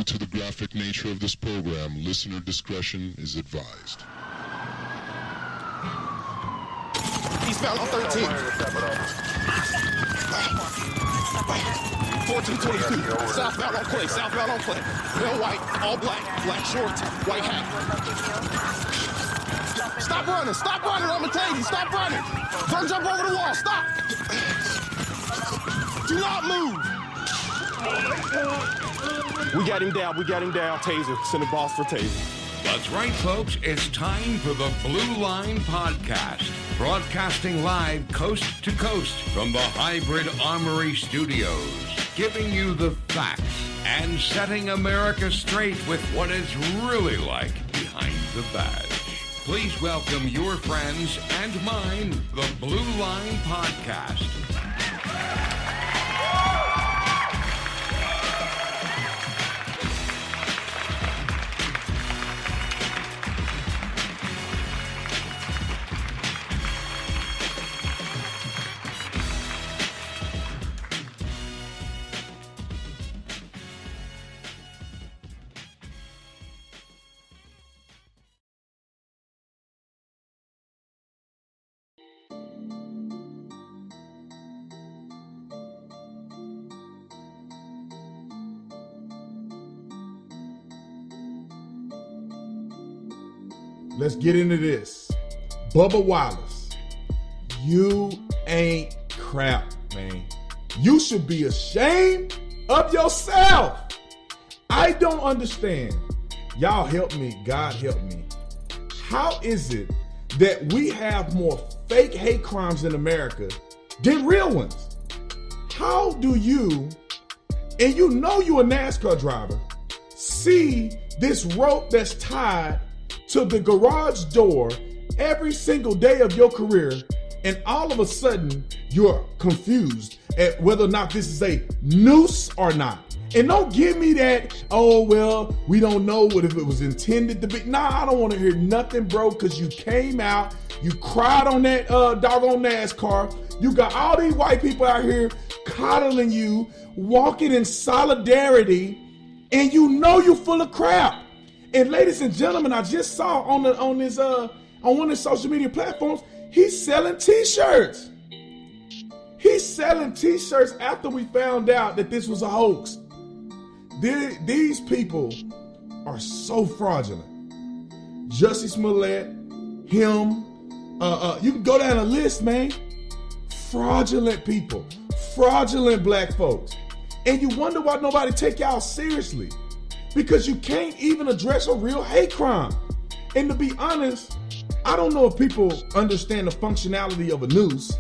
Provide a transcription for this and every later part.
to the graphic nature of this program, listener discretion is advised. He's found on 13. 1422. Southbound on play. Southbound on play. Male white, all black, black shorts, white hat. Stop running. Stop running, I'm telling you. Stop running. Don't jump over the wall. Stop. Do not move. We got him down. We got him down. Taser. Send the boss for Taser. That's right, folks. It's time for the Blue Line Podcast, broadcasting live coast to coast from the Hybrid Armory Studios, giving you the facts and setting America straight with what it's really like behind the badge. Please welcome your friends and mine, the Blue Line Podcast. Let's get into this. Bubba Wallace, you ain't crap, man. You should be ashamed of yourself. I don't understand. Y'all help me. God help me. How is it that we have more fake hate crimes in America than real ones? How do you, and you know you're a NASCAR driver, see this rope that's tied to the garage door every single day of your career, and all of a sudden you're confused at whether or not this is a noose or not? And don't give me that, oh, well, we don't know what if it was intended to be. Nah, I don't want to hear nothing, bro, because you came out, you cried on that doggone NASCAR. You got all these white people out here coddling you, walking in solidarity, and you know you're full of crap. And ladies and gentlemen, I just saw on one of his social media platforms, he's selling t-shirts. He's selling t-shirts after we found out that this was a hoax. These people are so fraudulent. Jussie Smollett, him, you can go down a list, man. Fraudulent people, fraudulent black folks. And you wonder why nobody take y'all seriously. Because you can't even address a real hate crime. And to be honest, I don't know if people understand the functionality of a noose,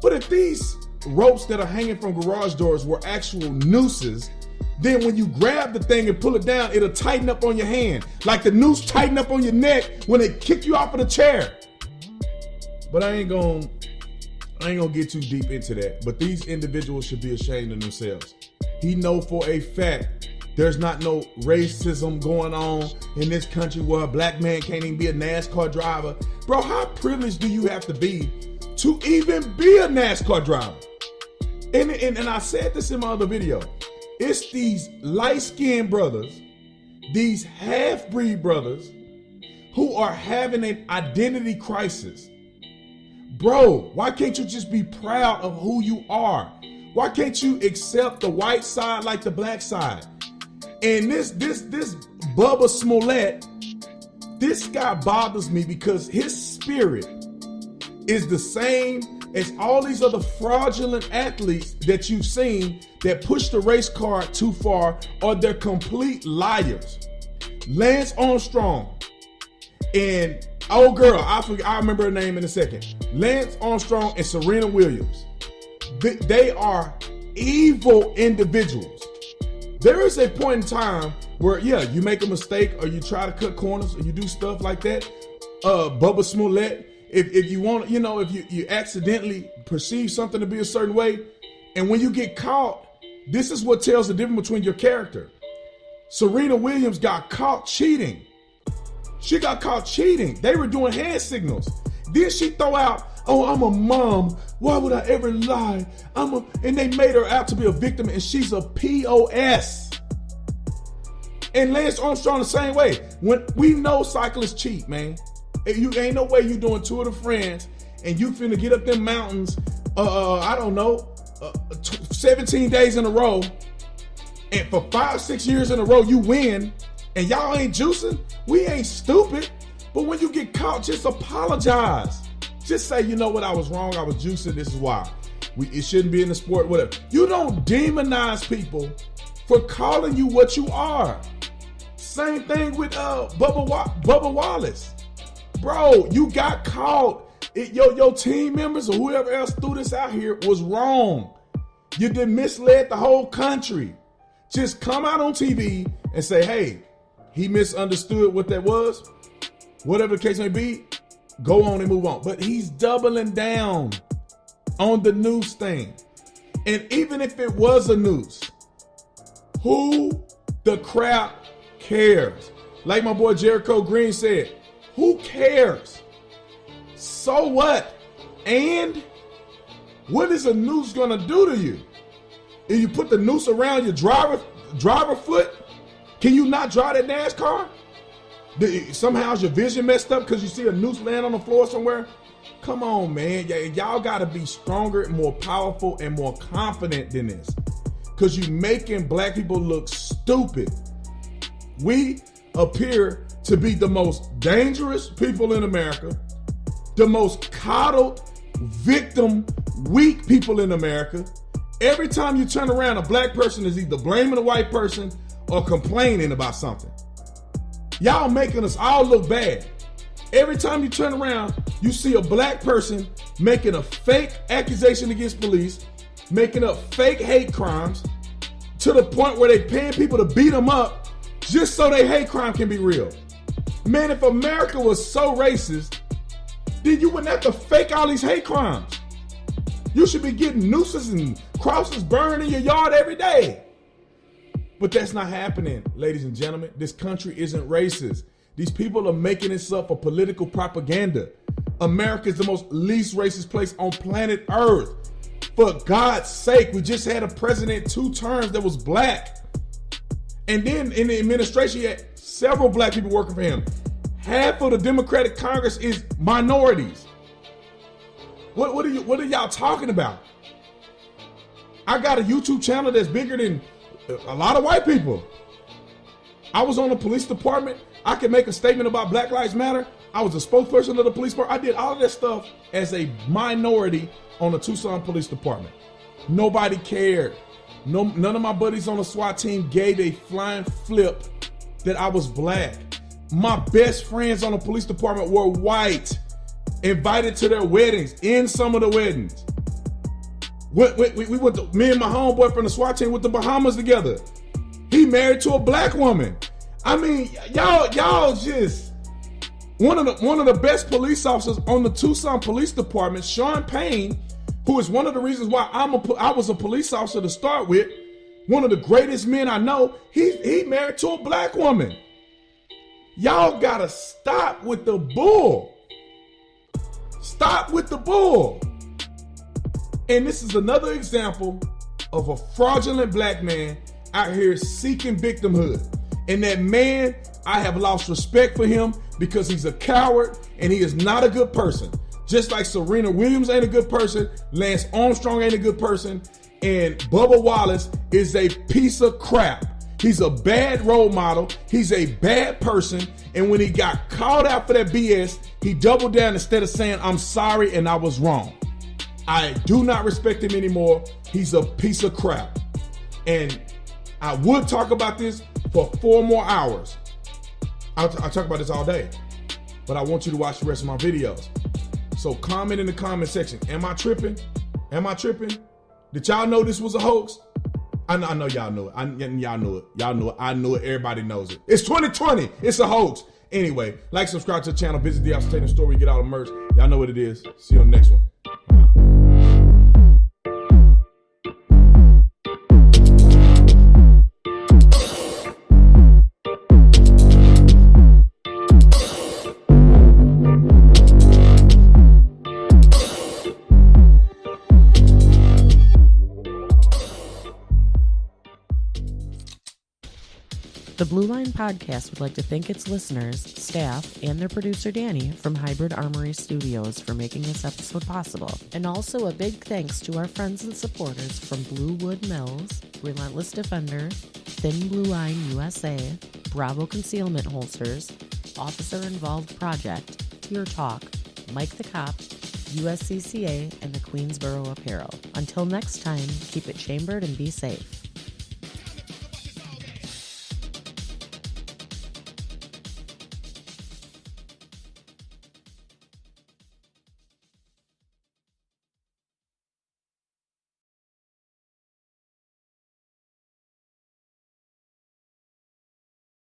but if these ropes that are hanging from garage doors were actual nooses, then when you grab the thing and pull it down, it'll tighten up on your hand. Like the noose tighten up on your neck when they kick you off of the chair. But I ain't gonna get too deep into that. But these individuals should be ashamed of themselves. He know for a fact there's not no racism going on in this country where a black man can't even be a NASCAR driver. Bro, how privileged do you have to be to even be a NASCAR driver? And I said this in my other video. It's these light-skinned brothers, these half-breed brothers who are having an identity crisis. Bro, why can't you just be proud of who you are? Why can't you accept the white side like the black side? And this Bubba Smollett, this guy bothers me because his spirit is the same as all these other fraudulent athletes that you've seen that push the race car too far, or they're complete liars. Lance Armstrong and oh girl, I remember her name in a second. Lance Armstrong and Serena Williams. They are evil individuals. There is a point in time where, yeah, you make a mistake or you try to cut corners or you do stuff like that. Bubba Smollett, if you want, if you accidentally perceive something to be a certain way, and when you get caught, this is what tells the difference between your character. Serena Williams got caught cheating. She got caught cheating. They were doing hand signals. Then she throw out, oh, I'm a mom. Why would I ever lie? And they made her out to be a victim, and she's a POS. And Lance Armstrong the same way. When we know cyclists cheat, man. You ain't no way you doing Tour de France and you finna get up them mountains, 17 days in a row, and for 5-6 years in a row you win, and y'all ain't juicing. We ain't stupid. But when you get caught, just apologize. Just say, you know what, I was wrong, I was juicing, this is why. It shouldn't be in the sport, whatever. You don't demonize people for calling you what you are. Same thing with Bubba Wallace. Bro, you got caught. Your team members or whoever else threw this out here was wrong. You did misled the whole country. Just come out on TV and say, hey, he misunderstood what that was. Whatever the case may be, go on and move on. But he's doubling down on the noose thing. And even if it was a noose, who the crap cares? Like my boy Jericho Green said, who cares? So what? And what is a noose gonna do to you? If you put the noose around your driver foot, can you not drive that NASCAR? Somehow is your vision messed up because you see a noose laying on the floor somewhere? Come on, man. Y'all gotta be stronger, more powerful, and more confident than this. Because you making black people look stupid. We appear to be the most dangerous people in America, the most coddled, victim, weak people in America. Every time you turn around, a black person is either blaming a white person or complaining about something. Y'all making us all look bad. Every time you turn around, you see a black person making a fake accusation against police, making up fake hate crimes to the point where they paying people to beat them up just so their hate crime can be real. Man, if America was so racist, then you wouldn't have to fake all these hate crimes. You should be getting nooses and crosses burned in your yard every day. But that's not happening, ladies and gentlemen. This country isn't racist. These people are making this up for political propaganda. America is the most least racist place on planet Earth. For God's sake, we just had a president 2 terms that was black. And then in the administration, you had several black people working for him. Half of the Democratic Congress is minorities. What are y'all talking about? I got a YouTube channel that's bigger than a lot of white people. I was on the police department. I can make a statement about Black Lives Matter. I was a spokesperson of the police department. I did all of that stuff as a minority on the Tucson Police Department. Nobody cared. None of my buddies on the SWAT team gave a flying flip that I was black. My best friends on the police department were white, invited to their weddings, in some of the weddings. We went to, me and my homeboy from the SWAT team went to Bahamas together. He married to a black woman. I mean, y'all just, one of the best police officers on the Tucson Police Department, Sean Payne, who is one of the reasons why I was a police officer to start with, one of the greatest men I know, he married to a black woman. Y'all gotta stop with the bull. Stop with the bull. And this is another example of a fraudulent black man out here seeking victimhood. And that man, I have lost respect for him because he's a coward and he is not a good person. Just like Serena Williams ain't a good person, Lance Armstrong ain't a good person, and Bubba Wallace is a piece of crap. He's a bad role model. He's a bad person. And when he got called out for that BS, he doubled down instead of saying, I'm sorry and I was wrong. I do not respect him anymore. He's a piece of crap. And I would talk about this for 4 more hours. I'll talk about this all day. But I want you to watch the rest of my videos. So comment in the comment section. Am I tripping? Am I tripping? Did y'all know this was a hoax? I know y'all knew it. Y'all knew it. Y'all knew it. I knew it. Everybody knows it. It's 2020. It's a hoax. Anyway, like, subscribe to the channel. Visit the Officer Tatum store where you get all the merch. Y'all know what it is. See you on the next one. The Blue Line Podcast would like to thank its listeners, staff, and their producer Danny from Hybrid Armory Studios for making this episode possible. And also a big thanks to our friends and supporters from Blue Wood Mills, Relentless Defender, Thin Blue Line USA, Bravo Concealment Holsters, Officer Involved Project, Tier Talk, Mike the Cop, USCCA, and the Queensboro Apparel. Until next time, keep it chambered and be safe.